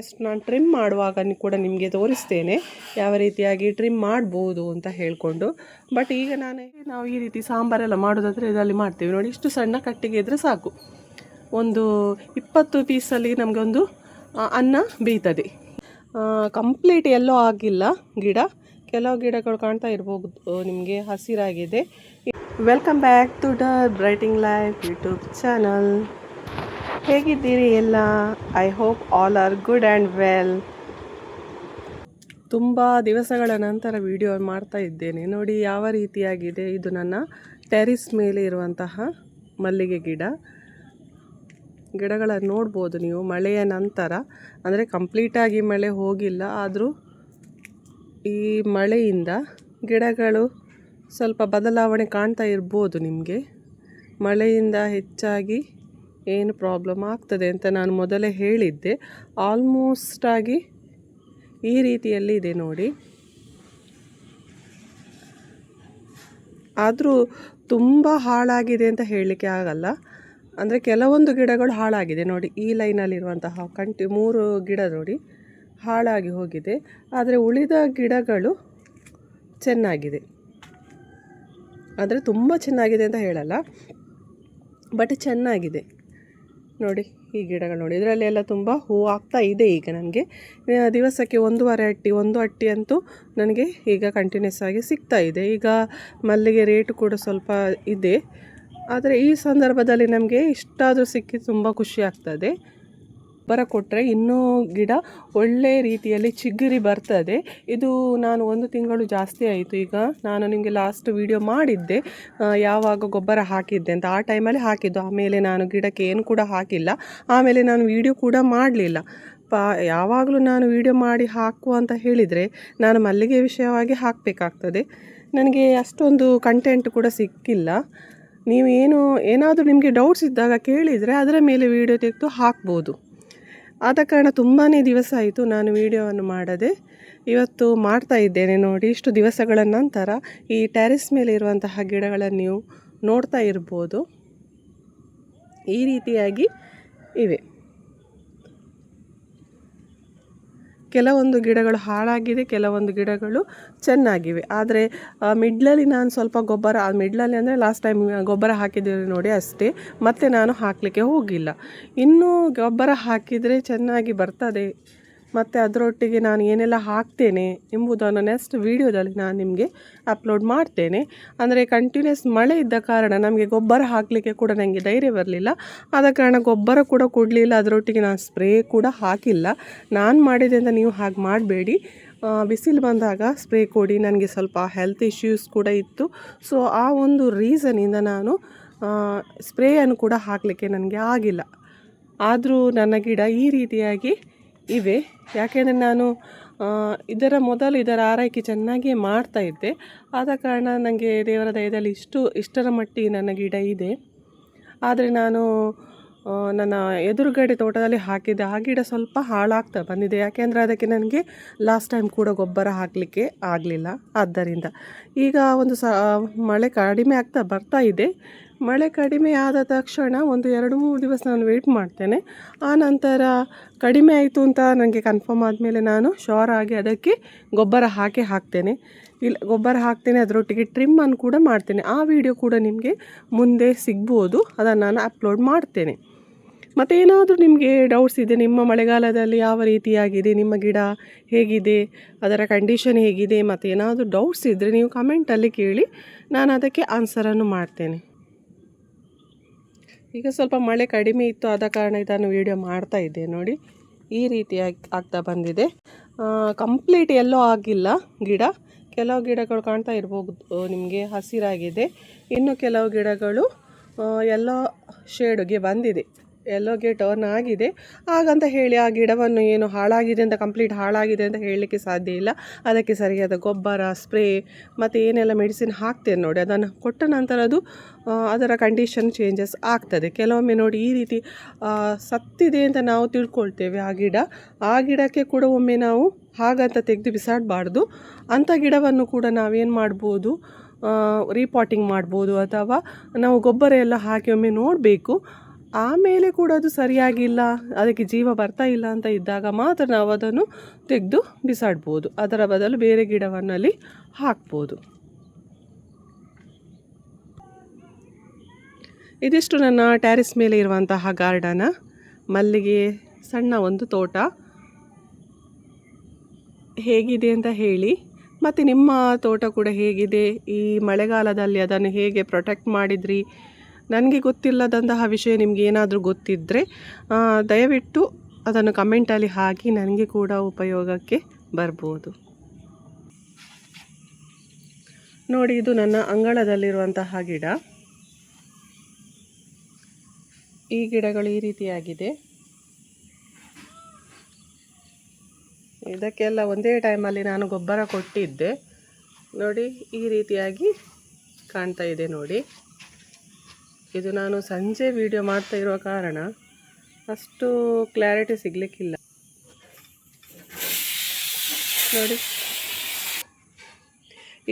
Next ನಾನು trim ಮಾಡುವಾಗ ಕೂಡ ನಿಮಗೆ ತೋರಿಸ್ತೇನೆ ಯಾವ ರೀತಿಯಾಗಿ ಟ್ರಿಮ್ ಮಾಡ್ಬೋದು ಅಂತ ಹೇಳಿಕೊಂಡು. ಬಟ್ ಈಗ ನಾವು ಈ ರೀತಿ ಸಾಂಬಾರೆಲ್ಲ ಮಾಡೋದಾದರೆ ಇದರಲ್ಲಿ ಮಾಡ್ತೀವಿ ನೋಡಿ. ಇಷ್ಟು ಸಣ್ಣ ಕಟ್ಟಿಗೆ ಇದ್ದರೆ ಸಾಕು, ಒಂದು 20 ಪೀಸಲ್ಲಿ ನಮಗೆ ಒಂದು ಅನ್ನ ಬೇಯ್ತದೆ. ಕಂಪ್ಲೀಟ್ ಎಲ್ಲೋ ಆಗಿಲ್ಲ ಗಿಡ, ಕೆಲವು ಗಿಡಗಳು ಕಾಣ್ತಾ ಇರ್ಬೋದು ನಿಮಗೆ ಹಸಿರಾಗಿದೆ. Welcome back to the brighting life YouTube channel. ಹೇಗಿದ್ದೀರಿ ಎಲ್ಲ? I hope all are good and well. ತುಂಬ ದಿವಸಗಳ ನಂತರ ವಿಡಿಯೋ ಮಾಡ್ತಾ ಇದ್ದೇನೆ ನೋಡಿ ಯಾವ ರೀತಿಯಾಗಿದೆ. ಇದು ನನ್ನ ಟೆರಿಸ್ ಮೇಲೆ ಇರುವಂತಹ ಮಲ್ಲಿಗೆ ಗಿಡಗಳನ್ನು ನೋಡ್ಬೋದು ನೀವು. ಮಳೆಯ ನಂತರ ಅಂದರೆ ಕಂಪ್ಲೀಟಾಗಿ ಮಳೆ ಹೋಗಿಲ್ಲ, ಆದರೂ ಈ ಮಳೆಯಿಂದ ಗಿಡಗಳು ಸ್ವಲ್ಪ ಬದಲಾವಣೆ ಕಾಣ್ತಾ ಇರ್ಬೋದು ನಿಮಗೆ. ಮಳೆಯಿಂದ ಹೆಚ್ಚಾಗಿ ಏನು ಪ್ರಾಬ್ಲಮ್ ಆಗ್ತದೆ ಅಂತ ನಾನು ಮೊದಲೇ ಹೇಳಿದ್ದೆ. ಆಲ್ಮೋಸ್ಟ್ ಆಗಿ ಈ ರೀತಿಯಲ್ಲಿ ಇದೆ ನೋಡಿ. ಆದರೂ ತುಂಬ ಹಾಳಾಗಿದೆ ಅಂತ ಹೇಳಲಿಕ್ಕೆ ಆಗಲ್ಲ. ಅಂದರೆ ಕೆಲವೊಂದು ಗಿಡಗಳು ಹಾಳಾಗಿದೆ ನೋಡಿ. ಈ ಲೈನಲ್ಲಿರುವಂತಹ 3 ಗಿಡ ನೋಡಿ ಹಾಳಾಗಿ ಹೋಗಿದೆ. ಆದರೆ ಉಳಿದ ಗಿಡಗಳು ಚೆನ್ನಾಗಿದೆ. ಆದರೆ ತುಂಬ ಚೆನ್ನಾಗಿದೆ ಅಂತ ಹೇಳಲ್ಲ, ಬಟ್ ಚೆನ್ನಾಗಿದೆ ನೋಡಿ. ಈ ಗಿಡಗಳು ನೋಡಿ, ಇದರಲ್ಲಿ ಎಲ್ಲ ತುಂಬ ಹೂವು ಆಗ್ತಾ ಇದೆ. ಈಗ ನನಗೆ ದಿವಸಕ್ಕೆ 1 ಅಟ್ಟಿ ಅಂತೂ ನನಗೆ ಈಗ ಕಂಟಿನ್ಯೂಸ್ ಆಗಿ ಸಿಗ್ತಾ ಇದೆ. ಈಗ ಮಲ್ಲಿಗೆ ರೇಟು ಕೂಡ ಸ್ವಲ್ಪ ಇದೆ. ಆದರೆ ಈ ಸಂದರ್ಭದಲ್ಲಿ ನಮಗೆ ಇಷ್ಟಾದರೂ ಸಿಕ್ಕಿ ತುಂಬ ಖುಷಿ ಆಗ್ತದೆ. ಗೊಬ್ಬರ ಕೊಟ್ಟರೆ ಇನ್ನೂ ಗಿಡ ಒಳ್ಳೆ ರೀತಿಯಲ್ಲಿ ಚಿಗುರಿ ಬರ್ತದೆ. ಇದು ನಾನು 1 ತಿಂಗಳು ಜಾಸ್ತಿ ಆಯಿತು. ಈಗ ನಾನು ನಿಮಗೆ ಲಾಸ್ಟ್ ವಿಡಿಯೋ ಮಾಡಿದ್ದೆ ಯಾವಾಗ ಗೊಬ್ಬರ ಹಾಕಿದ್ದೆ ಅಂತ. ಆ ಟೈಮಲ್ಲಿ ಹಾಕಿದ್ದು. ಆಮೇಲೆ ನಾನು ಗಿಡಕ್ಕೆ ಏನು ಕೂಡ ಹಾಕಿಲ್ಲ. ಆಮೇಲೆ ನಾನು ವಿಡಿಯೋ ಕೂಡ ಮಾಡಲಿಲ್ಲ. ಯಾವಾಗಲೂ ನಾನು ವಿಡಿಯೋ ಮಾಡಿ ಹಾಕು ಅಂತ ಹೇಳಿದರೆ ನಾನು ಮಲ್ಲಿಗೆ ವಿಷಯವಾಗಿ ಹಾಕಬೇಕಾಗ್ತದೆ. ನನಗೆ ಅಷ್ಟೊಂದು ಕಂಟೆಂಟ್ ಕೂಡ ಸಿಕ್ಕಿಲ್ಲ. ನೀವು ಏನಾದರೂ ನಿಮಗೆ ಡೌಟ್ಸ್ ಇದ್ದಾಗ ಕೇಳಿದರೆ ಅದರ ಮೇಲೆ ವಿಡಿಯೋ ತೆಗೆದು ಹಾಕ್ಬೋದು. ಆದ ಕಾರಣ ತುಂಬಾ ದಿವಸ ಆಯಿತು ನಾನು ವಿಡಿಯೋವನ್ನು ಮಾಡದೆ. ಇವತ್ತು ಮಾಡ್ತಾ ಇದ್ದೇನೆ ನೋಡಿ. ಇಷ್ಟು ದಿವಸಗಳ ನಂತರ ಈ ಟೆರೆಸ್ ಮೇಲೆ ಇರುವಂತಹ ಗಿಡಗಳನ್ನು ನೀವು ನೋಡ್ತಾ ಇರ್ಬೋದು. ಈ ರೀತಿಯಾಗಿ ಇವೆ. ಕೆಲವೊಂದು ಗಿಡಗಳು ಹಾಳಾಗಿದೆ, ಕೆಲವೊಂದು ಗಿಡಗಳು ಚೆನ್ನಾಗಿವೆ. ಆದರೆ ಮಿಡ್ಲಲ್ಲಿ ನಾನು ಸ್ವಲ್ಪ ಗೊಬ್ಬರ, ಮಿಡ್ಲಲ್ಲಿ ಅಂದರೆ ಲಾಸ್ಟ್ ಟೈಮ್ ಗೊಬ್ಬರ ಹಾಕಿದ್ದೇವೆ ನೋಡಿ ಅಷ್ಟೇ. ಮತ್ತೆ ನಾನು ಹಾಕಲಿಕ್ಕೆ ಹೋಗಿಲ್ಲ. ಇನ್ನೂ ಗೊಬ್ಬರ ಹಾಕಿದರೆ ಚೆನ್ನಾಗಿ ಬರ್ತದೆ. ಮತ್ತು ಅದರೊಟ್ಟಿಗೆ ನಾನು ಏನೆಲ್ಲ ಹಾಕ್ತೇನೆ ಎಂಬುದನ್ನು ನೆಕ್ಸ್ಟ್ ವೀಡಿಯೋದಲ್ಲಿ ನಾನು ನಿಮಗೆ ಅಪ್ಲೋಡ್ ಮಾಡ್ತೇನೆ. ಅಂದರೆ ಕಂಟಿನ್ಯೂಸ್ ಮಳೆ ಇದ್ದ ಕಾರಣ ನಮಗೆ ಗೊಬ್ಬರ ಹಾಕಲಿಕ್ಕೆ ಕೂಡ ನನಗೆ ಧೈರ್ಯ ಬರಲಿಲ್ಲ. ಆದ ಕಾರಣ ಗೊಬ್ಬರ ಕೂಡ ಕೊಡಲಿಲ್ಲ. ಅದರೊಟ್ಟಿಗೆ ನಾನು ಸ್ಪ್ರೇ ಕೂಡ ಹಾಕಿಲ್ಲ. ನಾನು ಮಾಡಿದೆ ಅಂತ ನೀವು ಹಾಗೆ ಮಾಡಬೇಡಿ. ಬಿಸಿಲು ಬಂದಾಗ ಸ್ಪ್ರೇ ಕೊಡಿ. ನನಗೆ ಸ್ವಲ್ಪ ಹೆಲ್ತ್ ಇಶ್ಯೂಸ್ ಕೂಡ ಇತ್ತು. ಸೊ ಆ ಒಂದು ರೀಸನಿಂದ ನಾನು ಸ್ಪ್ರೇಯನ್ನು ಕೂಡ ಹಾಕಲಿಕ್ಕೆ ನನಗೆ ಆಗಿಲ್ಲ. ಆದರೂ ನನ್ನ ಗಿಡ ಈ ರೀತಿಯಾಗಿ ಇವೆ. ಯಾಕೆಂದರೆ ನಾನು ಇದರ ಆರೈಕೆ ಚೆನ್ನಾಗಿಯೇ ಮಾಡ್ತಾಯಿದ್ದೆ. ಆದ ಕಾರಣ ನನಗೆ ದೇವರ ದಯದಲ್ಲಿ ಇಷ್ಟರ ಮಟ್ಟಿಗೆ ನನ್ನ ಗಿಡ ಇದೆ. ಆದರೆ ನಾನು ನನ್ನ ಎದುರುಗಡೆ ತೋಟದಲ್ಲಿ ಹಾಕಿದ್ದೆ ಆ ಗಿಡ ಸ್ವಲ್ಪ ಹಾಳಾಗ್ತಾ ಬಂದಿದೆ. ಯಾಕೆಂದರೆ ಅದಕ್ಕೆ ನನಗೆ ಲಾಸ್ಟ್ ಟೈಮ್ ಕೂಡ ಗೊಬ್ಬರ ಹಾಕಲಿಕ್ಕೆ ಆಗಲಿಲ್ಲ. ಆದ್ದರಿಂದ ಈಗ ಮಳೆ ಕಡಿಮೆ ಬರ್ತಾ ಇದೆ. ಮಳೆ ಕಡಿಮೆ ಆದ ತಕ್ಷಣ ಒಂದು 2-3 ದಿವಸ ನಾನು ವೆಯ್ಟ್ ಮಾಡ್ತೇನೆ. ಆ ನಂತರ ಕಡಿಮೆ ಆಯಿತು ಅಂತ ನನಗೆ ಕನ್ಫರ್ಮ್ ಆದಮೇಲೆ ನಾನು ಶೋರ್ ಆಗಿ ಅದಕ್ಕೆ ಗೊಬ್ಬರ ಹಾಕ್ತೇನೆ. ಗೊಬ್ಬರ ಹಾಕ್ತೇನೆ, ಅದರೊಟ್ಟಿಗೆ ಟ್ರಿಮ್ಮನ್ನು ಕೂಡ ಮಾಡ್ತೇನೆ. ಆ ವಿಡಿಯೋ ಕೂಡ ನಿಮಗೆ ಮುಂದೆ ಸಿಗ್ಬೋದು. ಅದನ್ನು ನಾನು ಅಪ್ಲೋಡ್ ಮಾಡ್ತೇನೆ. ಮತ್ತು ಏನಾದರೂ ನಿಮಗೆ ಡೌಟ್ಸ್ ಇದೆ, ನಿಮ್ಮ ಮಳೆಗಾಲದಲ್ಲಿ ಯಾವ ರೀತಿಯಾಗಿದೆ, ನಿಮ್ಮ ಗಿಡ ಹೇಗಿದೆ, ಅದರ ಕಂಡೀಷನ್ ಹೇಗಿದೆ, ಮತ್ತು ಏನಾದರೂ ಡೌಟ್ಸ್ ಇದ್ದರೆ ನೀವು ಕಮೆಂಟಲ್ಲಿ ಕೇಳಿ, ನಾನು ಅದಕ್ಕೆ ಆನ್ಸರನ್ನು ಮಾಡ್ತೇನೆ. ಈಗ ಸ್ವಲ್ಪ ಮಳೆ ಕಡಿಮೆ ಇತ್ತು, ಆದ ಕಾರಣ ಇದನ್ನು ವಿಡಿಯೋ ಮಾಡ್ತಾ ಇದ್ದೆ ನೋಡಿ. ಈ ರೀತಿಯಾಗಿ ಆಗ್ತಾ ಬಂದಿದೆ. ಕಂಪ್ಲೀಟ್ ಎಲ್ಲೋ ಆಗಿಲ್ಲ ಗಿಡ. ಕೆಲವು ಗಿಡಗಳು ಕಾಣ್ತಾ ಇರ್ಬೋದು ನಿಮಗೆ ಹಸಿರಾಗಿದೆ. ಇನ್ನು ಕೆಲವು ಗಿಡಗಳು ಎಲ್ಲೋ ಶೇಡ್ಗೆ ಬಂದಿದೆ, ಎಲ್ಲೋಗೆ ಟರ್ನ್ ಆಗಿದೆ. ಹಾಗಂತ ಹೇಳಿ ಆ ಗಿಡವನ್ನು ಏನು ಹಾಳಾಗಿದೆ ಅಂತ ಕಂಪ್ಲೀಟ್ ಹಾಳಾಗಿದೆ ಅಂತ ಹೇಳಲಿಕ್ಕೆ ಸಾಧ್ಯ ಇಲ್ಲ. ಅದಕ್ಕೆ ಸರಿಯಾದ ಗೊಬ್ಬರ, ಸ್ಪ್ರೇ ಮತ್ತು ಏನೆಲ್ಲ ಮೆಡಿಸಿನ್ ಹಾಕ್ತೇನೆ ನೋಡಿ. ಅದನ್ನು ಕೊಟ್ಟ ನಂತರ ಅದರ ಕಂಡೀಷನ್ ಚೇಂಜಸ್ ಆಗ್ತದೆ. ಕೆಲವೊಮ್ಮೆ ನೋಡಿ ಈ ರೀತಿ ಸತ್ತಿದೆ ಅಂತ ನಾವು ತಿಳ್ಕೊಳ್ತೇವೆ ಆ ಗಿಡಕ್ಕೆ ಕೂಡ ಒಮ್ಮೆ ನಾವು ಹಾಗಂತ ತೆಗೆದು ಬಿಸಾಡಬಾರ್ದು. ಅಂಥ ಗಿಡವನ್ನು ಕೂಡ ನಾವೇನು ಮಾಡ್ಬೋದು, ರೀಪಾಟಿಂಗ್ ಮಾಡ್ಬೋದು, ಅಥವಾ ನಾವು ಗೊಬ್ಬರ ಎಲ್ಲ ಹಾಕಿ ಒಮ್ಮೆ ನೋಡಬೇಕು. ಆಮೇಲೆ ಕೂಡ ಅದು ಸರಿಯಾಗಿಲ್ಲ, ಅದಕ್ಕೆ ಜೀವ ಬರ್ತಾ ಇಲ್ಲ ಅಂತ ಇದ್ದಾಗ ಮಾತ್ರ ನಾವು ಅದನ್ನು ತೆಗೆದು ಬಿಸಾಡ್ಬೋದು. ಅದರ ಬದಲು ಬೇರೆ ಗಿಡವನ್ನು ಅಲ್ಲಿ ಹಾಕ್ಬೋದು. ಇದಿಷ್ಟು ನನ್ನ ಟ್ಯಾರಿಸ್ ಮೇಲೆ ಇರುವಂತಹ ಗಾರ್ಡನ. ಮಲ್ಲಿಗೆ ಸಣ್ಣ ಒಂದು ತೋಟ. ಹೇಗಿದೆ ಅಂತ ಹೇಳಿ, ಮತ್ತು ನಿಮ್ಮ ತೋಟ ಕೂಡ ಹೇಗಿದೆ, ಈ ಮಳೆಗಾಲದಲ್ಲಿ ಅದನ್ನು ಹೇಗೆ ಪ್ರೊಟೆಕ್ಟ್ ಮಾಡಿದ್ರಿ. ನನಗೆ ಗೊತ್ತಿಲ್ಲದಂತಹ ವಿಷಯ ನಿಮ್ಗೆ ಏನಾದರೂ ಗೊತ್ತಿದ್ದರೆ ದಯವಿಟ್ಟು ಅದನ್ನು ಕಮೆಂಟಲ್ಲಿ ಹಾಕಿ, ನನಗೆ ಕೂಡ ಉಪಯೋಗಕ್ಕೆ ಬರ್ಬೋದು. ನೋಡಿ, ಇದು ನನ್ನ ಅಂಗಳದಲ್ಲಿರುವಂತಹ ಗಿಡ. ಈ ಗಿಡಗಳು ಈ ರೀತಿಯಾಗಿದೆ. ಇದಕ್ಕೆಲ್ಲ ಒಂದೇ ಟೈಮಲ್ಲಿ ನಾನು ಗೊಬ್ಬರ ಕೊಟ್ಟಿದ್ದೆ. ನೋಡಿ, ಈ ರೀತಿಯಾಗಿ ಕಾಣ್ತಾ ಇದೆ ನೋಡಿ. ಇದು ನಾನು ಸಂಜೆ ವಿಡಿಯೋ ಮಾಡ್ತಾ ಇರುವ ಕಾರಣ ಅಷ್ಟು ಕ್ಲಾರಿಟಿ ಸಿಗಲಿಕ್ಕಿಲ್ಲ. ನೋಡಿ,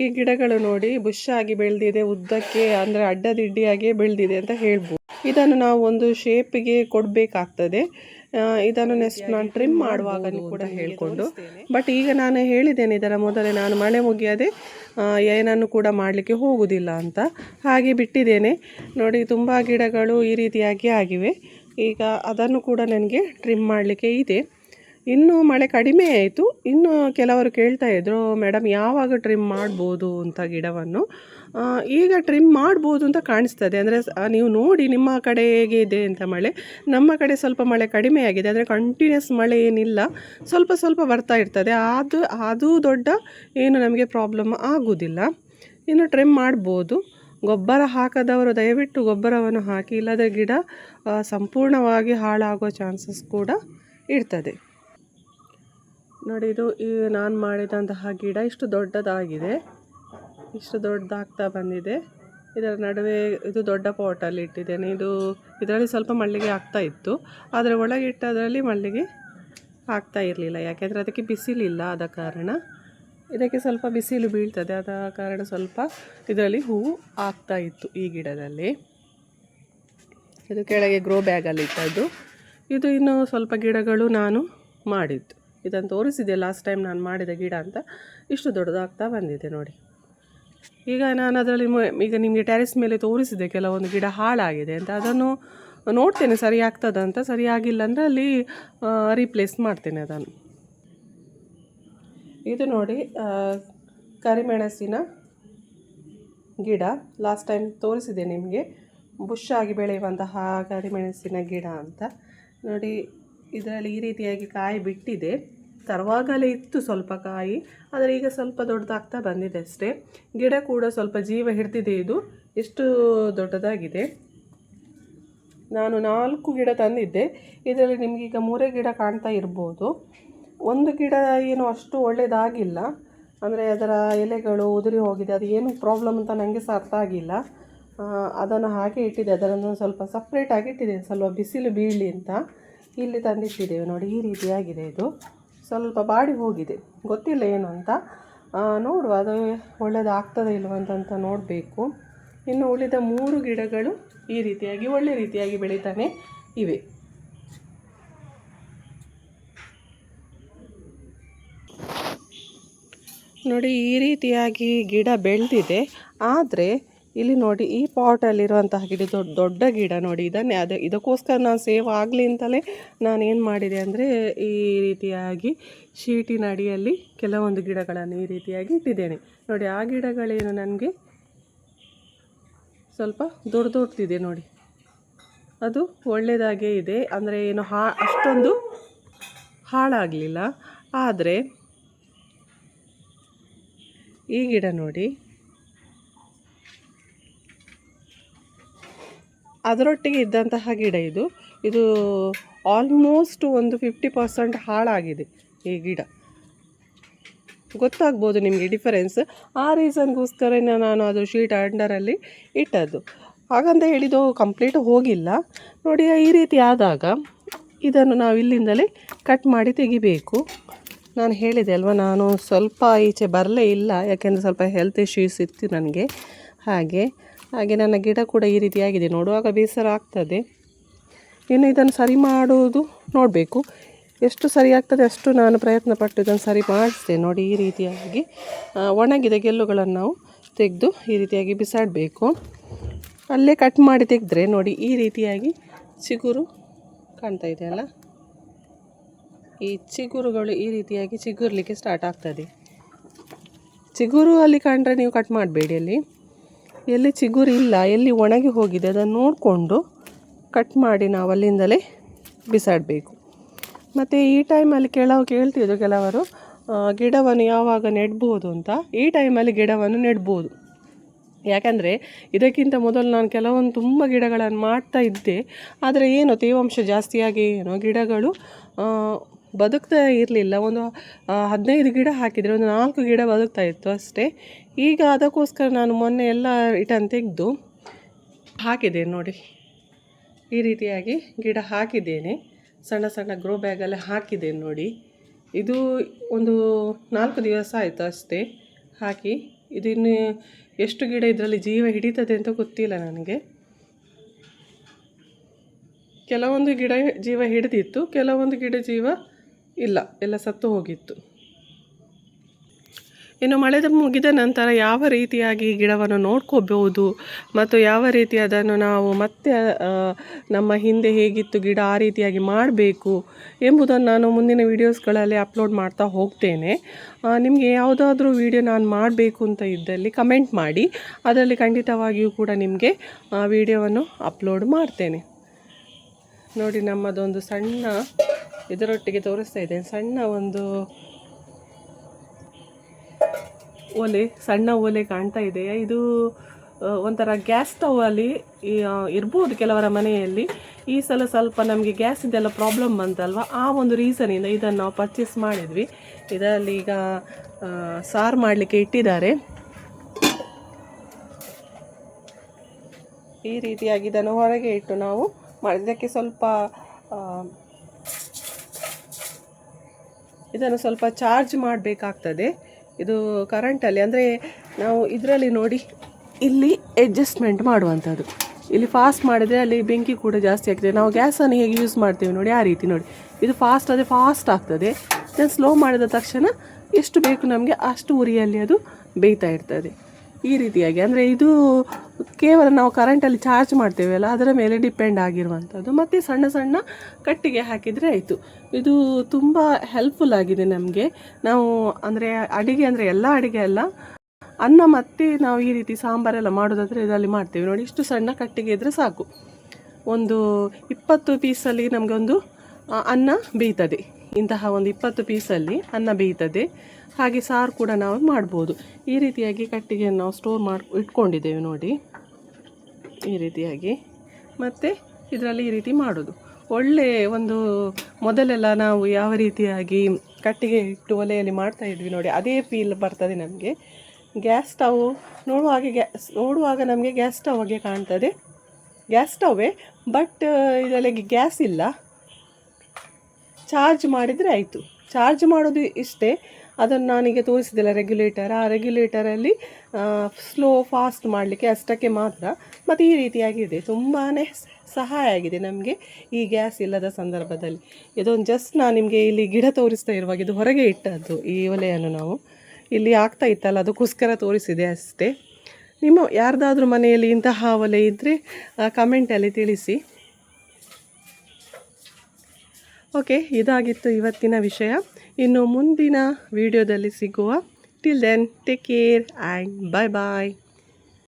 ಈ ಗಿಡಗಳು ನೋಡಿ ಬುಷ್ ಆಗಿ ಬೆಳೆದಿದೆ, ಉದ್ದಕ್ಕೆ ಅಂದರೆ ಅಡ್ಡದಿಡ್ಡಿಯಾಗಿ ಬೆಳೆದಿದೆ ಅಂತ ಹೇಳ್ಬೋದು. ಇದನ್ನು ನಾವು ಒಂದು ಶೇಪಿಗೆ ಕೊಡಬೇಕಾಗ್ತದೆ. ಇದನ್ನು ನೆಕ್ಸ್ಟ್ ನಾನು ಟ್ರಿಮ್ ಮಾಡುವಾಗ ಕೂಡ ಹೇಳಿಕೊಂಡು, ಬಟ್ ಈಗ ನಾನು ಹೇಳಿದ್ದೇನೆ ಇದರ ಮೊದಲೇ, ನಾನು ಮಳೆ ಮುಗಿಯದೆ ಏನನ್ನು ಕೂಡ ಮಾಡಲಿಕ್ಕೆ ಹೋಗುವುದಿಲ್ಲ ಅಂತ ಹಾಗೆ ಬಿಟ್ಟಿದ್ದೇನೆ. ನೋಡಿ, ತುಂಬ ಗಿಡಗಳು ಈ ರೀತಿಯಾಗಿ ಆಗಿವೆ. ಈಗ ಅದನ್ನು ಕೂಡ ನನಗೆ ಟ್ರಿಮ್ ಮಾಡಲಿಕ್ಕೆ ಇದೆ. ಇನ್ನು ಮಳೆ ಕಡಿಮೆ ಆಯಿತು. ಇನ್ನು ಕೆಲವರು ಕೇಳ್ತಾ ಇದ್ರು, ಮೇಡಮ್ ಯಾವಾಗ ಟ್ರಿಮ್ ಮಾಡ್ಬೋದು ಅಂತ ಗಿಡವನ್ನು. ಈಗ ಟ್ರಿಮ್ ಮಾಡ್ಬೋದು ಅಂತ ಕಾಣಿಸ್ತದೆ. ಅಂದರೆ ನೀವು ನೋಡಿ ನಿಮ್ಮ ಕಡೆ ಹೇಗೆ ಇದೆ ಅಂತ ಮಳೆ. ನಮ್ಮ ಕಡೆ ಸ್ವಲ್ಪ ಮಳೆ ಕಡಿಮೆ ಆಗಿದೆ, ಅಂದರೆ ಕಂಟಿನ್ಯೂಸ್ ಮಳೆ ಏನಿಲ್ಲ, ಸ್ವಲ್ಪ ಸ್ವಲ್ಪ ಬರ್ತಾ ಇರ್ತದೆ. ಅದು ದೊಡ್ಡ ಏನು ನಮಗೆ ಪ್ರಾಬ್ಲಮ್ ಆಗೋದಿಲ್ಲ. ಇನ್ನು ಟ್ರಿಮ್ ಮಾಡ್ಬೋದು. ಗೊಬ್ಬರ ಹಾಕದವರು ದಯವಿಟ್ಟು ಗೊಬ್ಬರವನ್ನು ಹಾಕಿ, ಇಲ್ಲದ ಗಿಡ ಸಂಪೂರ್ಣವಾಗಿ ಹಾಳಾಗುವ ಚಾನ್ಸಸ್ ಕೂಡ ಇರ್ತದೆ. ನೋಡಿ, ಇದು ನಾನು ಮಾಡಿದಂತಹ ಗಿಡ ಇಷ್ಟು ದೊಡ್ಡದಾಗಿದೆ, ಇಷ್ಟು ದೊಡ್ಡದಾಗ್ತಾ ಬಂದಿದೆ. ಇದರ ನಡುವೆ ಇದು ದೊಡ್ಡ ಪಾಟಲ್ಲಿ ಇಟ್ಟಿದ್ದೇನೆ. ಇದರಲ್ಲಿ ಸ್ವಲ್ಪ ಮಲ್ಲಿಗೆ ಆಗ್ತಾ ಇತ್ತು, ಆದರೆ ಒಳಗೆ ಇಟ್ಟದರಲ್ಲಿ ಮಲ್ಲಿಗೆ ಆಗ್ತಾ ಇರಲಿಲ್ಲ. ಯಾಕೆಂದರೆ ಅದಕ್ಕೆ ಬಿಸಿಲಿಲ್ಲ, ಆದ ಕಾರಣ. ಇದಕ್ಕೆ ಸ್ವಲ್ಪ ಬಿಸಿಲು ಬೀಳ್ತದೆ, ಆದ ಕಾರಣ ಸ್ವಲ್ಪ ಇದರಲ್ಲಿ ಹೂವು ಆಗ್ತಾ ಇತ್ತು ಈ ಗಿಡದಲ್ಲಿ. ಇದು ಕೆಳಗೆ ಗ್ರೋ ಬ್ಯಾಗಲ್ಲಿ ಇಟ್ಟದ್ದು. ಇದು ಇನ್ನೂ ಸ್ವಲ್ಪ ಗಿಡಗಳು ನಾನು ಮಾಡಿದ್ದು. ಇದನ್ನು ತೋರಿಸಿದೆ ಲಾಸ್ಟ್ ಟೈಮ್ ನಾನು ಮಾಡಿದ ಗಿಡ ಅಂತ. ಇಷ್ಟು ದೊಡ್ಡದಾಗ್ತಾ ಬಂದಿದೆ ನೋಡಿ. ಈಗ ನಾನು ಅದರಲ್ಲಿ ಈಗ ನಿಮಗೆ ಟೆರೆಸ್ ಮೇಲೆ ತೋರಿಸಿದೆ ಕೆಲವೊಂದು ಗಿಡ ಹಾಳಾಗಿದೆ ಅಂತ. ಅದನ್ನು ನೋಡ್ತೇನೆ ಸರಿ ಆಗ್ತದಂತ. ಸರಿ ಆಗಿಲ್ಲ ಅಂದರೆ ಅಲ್ಲಿ ರೀಪ್ಲೇಸ್ ಮಾಡ್ತೇನೆ ಅದನ್ನು. ಇದು ನೋಡಿ, ಕರಿಮೆಣಸಿನ ಗಿಡ. ಲಾಸ್ಟ್ ಟೈಮ್ ತೋರಿಸಿದೆ ನಿಮಗೆ, ಬುಷ್ ಆಗಿ ಬೆಳೆಯುವಂತಹ ಕರಿಮೆಣಸಿನ ಗಿಡ ಅಂತ. ನೋಡಿ, ಇದರಲ್ಲಿ ಈ ರೀತಿಯಾಗಿ ಕಾಯಿ ಬಿಟ್ಟಿದೆ. ತರುವಾಗಲೇ ಇತ್ತು ಸ್ವಲ್ಪ ಕಾಯಿ, ಆದರೆ ಈಗ ಸ್ವಲ್ಪ ದೊಡ್ಡದಾಗ್ತಾ ಬಂದಿದೆ ಅಷ್ಟೇ. ಗಿಡ ಕೂಡ ಸ್ವಲ್ಪ ಜೀವ ಹಿಡ್ದಿದೆ. ಇದು ಎಷ್ಟು ದೊಡ್ಡದಾಗಿದೆ. ನಾನು 4 ಗಿಡ ತಂದಿದ್ದೆ. ಇದರಲ್ಲಿ ನಿಮಗೀಗ 3 ಗಿಡ ಕಾಣ್ತಾ ಇರ್ಬೋದು. ಒಂದು ಗಿಡ ಏನು ಅಷ್ಟು ಒಳ್ಳೆಯದಾಗಿಲ್ಲ, ಅಂದರೆ ಅದರ ಎಲೆಗಳು ಉದುರಿ ಹೋಗಿದೆ. ಅದು ಏನು ಪ್ರಾಬ್ಲಮ್ ಅಂತ ನನಗೆ ಸಹ ಅರ್ಥ ಆಗಿಲ್ಲ. ಅದನ್ನು ಹಾಗೆ ಇಟ್ಟಿದೆ, ಅದನ್ನು ಸ್ವಲ್ಪ ಸಪ್ರೇಟಾಗಿ ಇಟ್ಟಿದ್ದೇನೆ, ಸ್ವಲ್ಪ ಬಿಸಿಲು ಬೀಳಲಿ ಅಂತ. ಇಲ್ಲಿ ತಂದಿಟ್ಟಿದ್ದೇವೆ ನೋಡಿ, ಈ ರೀತಿಯಾಗಿದೆ. ಇದು ಸ್ವಲ್ಪ ಬಾಡಿ ಹೋಗಿದೆ, ಗೊತ್ತಿಲ್ಲ ಏನು ಅಂತ. ನೋಡುವ ಅದು ಒಳ್ಳೆಯದಾಗ್ತದೆ ಇಲ್ವಂತ ನೋಡಬೇಕು. ಇನ್ನು ಉಳಿದ 3 ಗಿಡಗಳು ಈ ರೀತಿಯಾಗಿ ಒಳ್ಳೆ ರೀತಿಯಾಗಿ ಬೆಳೀತಾನೆ ಇವೆ. ನೋಡಿ, ಈ ರೀತಿಯಾಗಿ ಗಿಡ ಬೆಳೆದಿದೆ. ಆದರೆ ಇಲ್ಲಿ ನೋಡಿ, ಈ ಪಾಟಲ್ಲಿರುವಂತಹ ಗಿಡ ದೊಡ್ಡ ಗಿಡ ನೋಡಿ. ಇದಕ್ಕೋಸ್ಕರ ನಾನು ಸೇವ್ ಆಗಲಿ ಅಂತಲೇ ನಾನೇನು ಮಾಡಿದೆ ಅಂದರೆ, ಈ ರೀತಿಯಾಗಿ ಶೀಟಿನ ಅಡಿಯಲ್ಲಿ ಕೆಲವೊಂದು ಗಿಡಗಳನ್ನು ಈ ರೀತಿಯಾಗಿ ಇಟ್ಟಿದ್ದೇನೆ ನೋಡಿ. ಆ ಗಿಡಗಳೇನು ನನಗೆ ಸ್ವಲ್ಪ ದೊಡ್ಡದಿದೆ ನೋಡಿ. ಅದು ಒಳ್ಳೆಯದಾಗೇ ಇದೆ, ಅಂದರೆ ಏನು ಅಷ್ಟೊಂದು ಹಾಳಾಗಲಿಲ್ಲ. ಆದರೆ ಈ ಗಿಡ ನೋಡಿ, ಅದರೊಟ್ಟಿಗೆ ಇದ್ದಂತಹ ಗಿಡ ಇದು ಆಲ್ಮೋಸ್ಟ್ ಒಂದು 50% ಹಾಳಾಗಿದೆ ಈ ಗಿಡ. ಗೊತ್ತಾಗ್ಬೋದು ನಿಮಗೆ ಡಿಫರೆನ್ಸ್. ಆ ರೀಸನ್ಗೋಸ್ಕರ ನಾನು ಅದು ಶೀಟ್ ಅಂಡರಲ್ಲಿ ಇಟ್ಟದ್ದು. ಹಾಗಂತ ಹೇಳಿದ್ದು ಕಂಪ್ಲೀಟ್ ಹೋಗಿಲ್ಲ ನೋಡಿ. ಈ ರೀತಿ ಆದಾಗ ಇದನ್ನು ನಾವು ಇಲ್ಲಿಂದಲೇ ಕಟ್ ಮಾಡಿ ತೆಗಿಬೇಕು. ನಾನು ಹೇಳಿದೆ ಅಲ್ವಾ, ನಾನು ಸ್ವಲ್ಪ ಈಚೆ ಬರಲೇ ಇಲ್ಲ, ಯಾಕೆಂದರೆ ಸ್ವಲ್ಪ ಹೆಲ್ತ್ ಇಶ್ಯೂಸ್ ಇತ್ತು ನನಗೆ. ಹಾಗೆ ನನ್ನ ಗಿಡ ಕೂಡ ಈ ರೀತಿಯಾಗಿದೆ. ನೋಡುವಾಗ ಬೇಸರ ಆಗ್ತದೆ. ಇನ್ನು ಇದನ್ನು ಸರಿ ಮಾಡೋದು ನೋಡಬೇಕು, ಎಷ್ಟು ಸರಿ ಆಗ್ತದೆ ಅಷ್ಟು ನಾನು ಪ್ರಯತ್ನ ಪಟ್ಟು ಇದನ್ನು ಸರಿ ಮಾಡಿಸ್ತೇನೆ. ನೋಡಿ ಈ ರೀತಿಯಾಗಿ ಒಣಗಿದ ಗೆಲ್ಲುಗಳನ್ನು ನಾವು ತೆಗೆದು ಈ ರೀತಿಯಾಗಿ ಬಿಸಾಡಬೇಕು. ಅಲ್ಲೇ ಕಟ್ ಮಾಡಿ ತೆಗೆದ್ರೆ ನೋಡಿ ಈ ರೀತಿಯಾಗಿ ಚಿಗುರು ಕಾಣ್ತಾ ಇದೆಯಲ್ಲ, ಈ ಚಿಗುರುಗಳು ಈ ರೀತಿಯಾಗಿ ಚಿಗುರ್ಲಿಕ್ಕೆ ಸ್ಟಾರ್ಟ್ ಆಗ್ತದೆ. ಚಿಗುರು ಅಲ್ಲಿ ಕಂಡ್ರೆ ನೀವು ಕಟ್ ಮಾಡಬೇಡಿ, ಎಲ್ಲಿ ಚಿಗುರು ಇಲ್ಲ, ಎಲ್ಲಿ ಒಣಗಿ ಹೋಗಿದೆ ಅದನ್ನು ನೋಡಿಕೊಂಡು ಕಟ್ ಮಾಡಿ ನಾವು ಅಲ್ಲಿಂದಲೇ ಬಿಸಾಡಬೇಕು. ಮತ್ತು ಈ ಟೈಮಲ್ಲಿ ಕೇಳ್ತಿದ್ರು ಕೆಲವರು ಗಿಡವನ್ನು ಯಾವಾಗ ನೆಡ್ಬೋದು ಅಂತ. ಈ ಟೈಮಲ್ಲಿ ಗಿಡವನ್ನು ನೆಡ್ಬೋದು, ಯಾಕಂದರೆ ಇದಕ್ಕಿಂತ ಮೊದಲು ನಾನು ಕೆಲವೊಂದು ತುಂಬ ಗಿಡಗಳನ್ನು ಮಾಡ್ತಾ ಇದ್ದೆ. ಆದರೆ ಏನೋ ತೇವಾಂಶ ಜಾಸ್ತಿಯಾಗಿ ಏನೋ ಗಿಡಗಳು ಬದುಕ್ತಾ ಇರಲಿಲ್ಲ. ಒಂದು 15 ಗಿಡ ಹಾಕಿದರೆ ಒಂದು 4 ಗಿಡ ಬದುಕ್ತಾ ಇತ್ತು ಅಷ್ಟೇ. ಈಗ ಅದಕ್ಕೋಸ್ಕರ ನಾನು ಮೊನ್ನೆ ಎಲ್ಲ ರಿಟರ್ನ್ ತೆಗೆದು ಹಾಕಿದ್ದೇನೆ. ನೋಡಿ ಈ ರೀತಿಯಾಗಿ ಗಿಡ ಹಾಕಿದ್ದೇನೆ, ಸಣ್ಣ ಸಣ್ಣ ಗ್ರೋ ಬ್ಯಾಗಲ್ಲಿ ಹಾಕಿದ್ದೇನೆ. ನೋಡಿ ಇದು ಒಂದು 4 ದಿವಸ ಆಯಿತು ಅಷ್ಟೇ ಹಾಕಿ. ಇದಿನ್ನು ಎಷ್ಟು ಗಿಡ ಇದರಲ್ಲಿ ಜೀವ ಹಿಡಿತದೆ ಅಂತ ಗೊತ್ತಿಲ್ಲ ನನಗೆ. ಕೆಲವೊಂದು ಗಿಡ ಜೀವ ಹಿಡಿದಿತ್ತು, ಕೆಲವೊಂದು ಗಿಡ ಜೀವ ಇಲ್ಲ, ಎಲ್ಲ ಸತ್ತು ಹೋಗಿತ್ತು. ಇನ್ನು ಮಳೆ ಮುಗಿದ ನಂತರ ಯಾವ ರೀತಿಯಾಗಿ ಗಿಡವನ್ನು ನೋಡ್ಕೋಬಹುದು ಮತ್ತು ಯಾವ ರೀತಿ ಅದನ್ನು ನಾವು ಮತ್ತೆ ನಮ್ಮ ಹಿಂದೆ ಹೇಗಿತ್ತು ಗಿಡ ಆ ರೀತಿಯಾಗಿ ಮಾಡಬೇಕು ಎಂಬುದನ್ನು ನಾನು ಮುಂದಿನ ವೀಡಿಯೋಸ್ಗಳಲ್ಲಿ ಅಪ್ಲೋಡ್ ಮಾಡ್ತಾ ಹೋಗ್ತೇನೆ. ನಿಮಗೆ ಯಾವುದಾದ್ರೂ ವೀಡಿಯೋ ನಾನು ಮಾಡಬೇಕು ಅಂತ ಇದ್ದಲ್ಲಿ ಕಮೆಂಟ್ ಮಾಡಿ, ಅದರಲ್ಲಿ ಖಂಡಿತವಾಗಿಯೂ ಕೂಡ ನಿಮಗೆ ವೀಡಿಯೋವನ್ನು ಅಪ್ಲೋಡ್ ಮಾಡ್ತೇನೆ. ನೋಡಿ ನಮ್ಮದೊಂದು ಸಣ್ಣ ಇದರೊಟ್ಟಿಗೆ ತೋರಿಸ್ತಾ ಇದ್ದೇನೆ, ಸಣ್ಣ ಒಂದು ಸಣ್ಣ ಒಲೆ ಕಾಣ್ತಾ ಇದೆ. ಇದು ಒಂಥರ ಗ್ಯಾಸ್ ಸ್ಟವಲ್ಲಿ ಇರ್ಬೋದು ಕೆಲವರ ಮನೆಯಲ್ಲಿ. ಈ ಸಲ ಸ್ವಲ್ಪ ನಮಗೆ ಗ್ಯಾಸಿಂದೆಲ್ಲ ಪ್ರಾಬ್ಲಮ್ ಬಂತಲ್ವ, ಆ ಒಂದು ರೀಸನಿಂದ ಇದನ್ನು ನಾವು ಪರ್ಚೇಸ್ ಮಾಡಿದ್ವಿ. ಇದರಲ್ಲಿ ಈಗ ಸಾರು ಮಾಡಲಿಕ್ಕೆ ಇಟ್ಟಿದ್ದಾರೆ. ಈ ರೀತಿಯಾಗಿ ಇದನ್ನು ಹೊರಗೆ ಇಟ್ಟು ನಾವು ಇದಕ್ಕೆ ಇದನ್ನು ಸ್ವಲ್ಪ ಚಾರ್ಜ್ ಮಾಡಬೇಕಾಗ್ತದೆ. ಇದು ಕರೆಂಟಲ್ಲಿ, ಅಂದರೆ ನಾವು ಇದರಲ್ಲಿ ನೋಡಿ ಇಲ್ಲಿ ಅಡ್ಜಸ್ಟ್ಮೆಂಟ್ ಮಾಡುವಂಥದ್ದು. ಇಲ್ಲಿ ಫಾಸ್ಟ್ ಮಾಡಿದರೆ ಅಲ್ಲಿ ಬೆಂಕಿ ಕೂಡ ಜಾಸ್ತಿ ಆಗ್ತದೆ. ನಾವು ಗ್ಯಾಸನ್ನು ಹೇಗೆ ಯೂಸ್ ಮಾಡ್ತೀವಿ ನೋಡಿ ಆ ರೀತಿ ನೋಡಿ, ಇದು ಫಾಸ್ಟ್ ಆಗ್ತದೆ. ಇದನ್ನು ಸ್ಲೋ ಮಾಡಿದ ತಕ್ಷಣ ಎಷ್ಟು ಬೇಕು ನಮಗೆ ಅಷ್ಟು ಉರಿಯಲ್ಲಿ ಅದು ಬೇಯ್ತಾ ಇರ್ತದೆ. ಈ ರೀತಿಯಾಗಿ, ಅಂದರೆ ಇದು ಕೇವಲ ನಾವು ಕರೆಂಟಲ್ಲಿ ಚಾರ್ಜ್ ಮಾಡ್ತೇವಲ್ಲ ಅದರ ಮೇಲೆ ಡಿಪೆಂಡ್ ಆಗಿರುವಂಥದ್ದು. ಮತ್ತು ಸಣ್ಣ ಸಣ್ಣ ಕಟ್ಟಿಗೆ ಹಾಕಿದರೆ ಆಯಿತು. ಇದು ತುಂಬ ಹೆಲ್ಪ್ಫುಲ್ ಆಗಿದೆ ನಮಗೆ. ನಾವು ಅಡಿಗೆ ಎಲ್ಲ ಅಡಿಗೆ ಅಲ್ಲ, ಅನ್ನ ಮತ್ತು ನಾವು ಈ ರೀತಿ ಸಾಂಬಾರೆಲ್ಲ ಮಾಡೋದಾದರೆ ಇದರಲ್ಲಿ ಮಾಡ್ತೇವೆ. ನೋಡಿ ಇಷ್ಟು ಸಣ್ಣ ಕಟ್ಟಿಗೆ ಇದ್ದರೆ ಸಾಕು, ಒಂದು 20 ಪೀಸಲ್ಲಿ ನಮಗೆ ಒಂದು ಅನ್ನ ಬೇಯ್ತದೆ. ಇಂತಹ ಒಂದು 20 ಪೀಸಲ್ಲಿ ಅನ್ನ ಬೇಯ್ತದೆ. ಹಾಗೆ ಸಾರು ಕೂಡ ನಾವು ಮಾಡ್ಬೋದು. ಈ ರೀತಿಯಾಗಿ ಕಟ್ಟಿಗೆಯನ್ನು ನಾವು ಸ್ಟೋರ್ ಇಟ್ಕೊಂಡಿದ್ದೇವೆ ನೋಡಿ ಈ ರೀತಿಯಾಗಿ. ಮತ್ತು ಇದರಲ್ಲಿ ಈ ರೀತಿ ಮಾಡೋದು ಒಳ್ಳೆಯ ಒಂದು, ಮೊದಲೆಲ್ಲ ನಾವು ಯಾವ ರೀತಿಯಾಗಿ ಕಟ್ಟಿಗೆ ಇಟ್ಟು ಒಲೆಯಲ್ಲಿ ಮಾಡ್ತಾ ಇದ್ವಿ ನೋಡಿ ಅದೇ ಫೀಲ್ ಬರ್ತದೆ ನಮಗೆ. ಗ್ಯಾಸ್ ಸ್ಟವ್ ನೋಡುವಾಗ ನಮಗೆ ಗ್ಯಾಸ್ ಸ್ಟವ್ ಹಾಗೆ ಕಾಣ್ತದೆ, ಗ್ಯಾಸ್ ಸ್ಟವ್ವೇ, ಬಟ್ ಇದರಲ್ಲಿ ಗ್ಯಾಸ್ ಇಲ್ಲ. ಚಾರ್ಜ್ ಮಾಡಿದರೆ ಆಯಿತು. ಚಾರ್ಜ್ ಮಾಡೋದು ಇಷ್ಟೇ, ಅದನ್ನು ನಾನೀಗ ತೋರಿಸಿದೆಲ್ಲ ರೆಗ್ಯುಲೇಟರ್, ಆ ರೆಗ್ಯುಲೇಟರಲ್ಲಿ ಫಾಸ್ಟ್ ಮಾಡಲಿಕ್ಕೆ ಅಷ್ಟಕ್ಕೆ ಮಾತ್ರ. ಮತ್ತು ಈ ರೀತಿಯಾಗಿದೆ, ತುಂಬಾ ಸಹಾಯ ಆಗಿದೆ ನಮಗೆ ಈ ಗ್ಯಾಸ್ ಇಲ್ಲದ ಸಂದರ್ಭದಲ್ಲಿ. ಇದೊಂದು ಜಸ್ಟ್ ನಾನು ನಿಮಗೆ ಇಲ್ಲಿ ಗಿಡ ತೋರಿಸ್ತಾ ಇರುವಾಗ ಇದು ಹೊರಗೆ ಇಟ್ಟದ್ದು, ಈ ಒಲೆಯನ್ನು ನಾವು ಇಲ್ಲಿ ಆಗ್ತಾ ಇತ್ತಲ್ಲ ಅದಕ್ಕೋಸ್ಕರ ತೋರಿಸಿದೆ ಅಷ್ಟೇ. ನಿಮ್ಮ ಯಾರ್ದಾದ್ರೂ ಮನೆಯಲ್ಲಿ ಇಂತಹ ಒಲೆ ಇದ್ದರೆ ಕಮೆಂಟಲ್ಲಿ ತಿಳಿಸಿ. ಓಕೆ, ಇದಾಗಿತ್ತು ಇವತ್ತಿನ ವಿಷಯ. ಇನ್ನು ಮುಂದಿನ ವಿಡಿಯೋದಲ್ಲಿ ಸಿಗುವ. Till then take care and bye bye.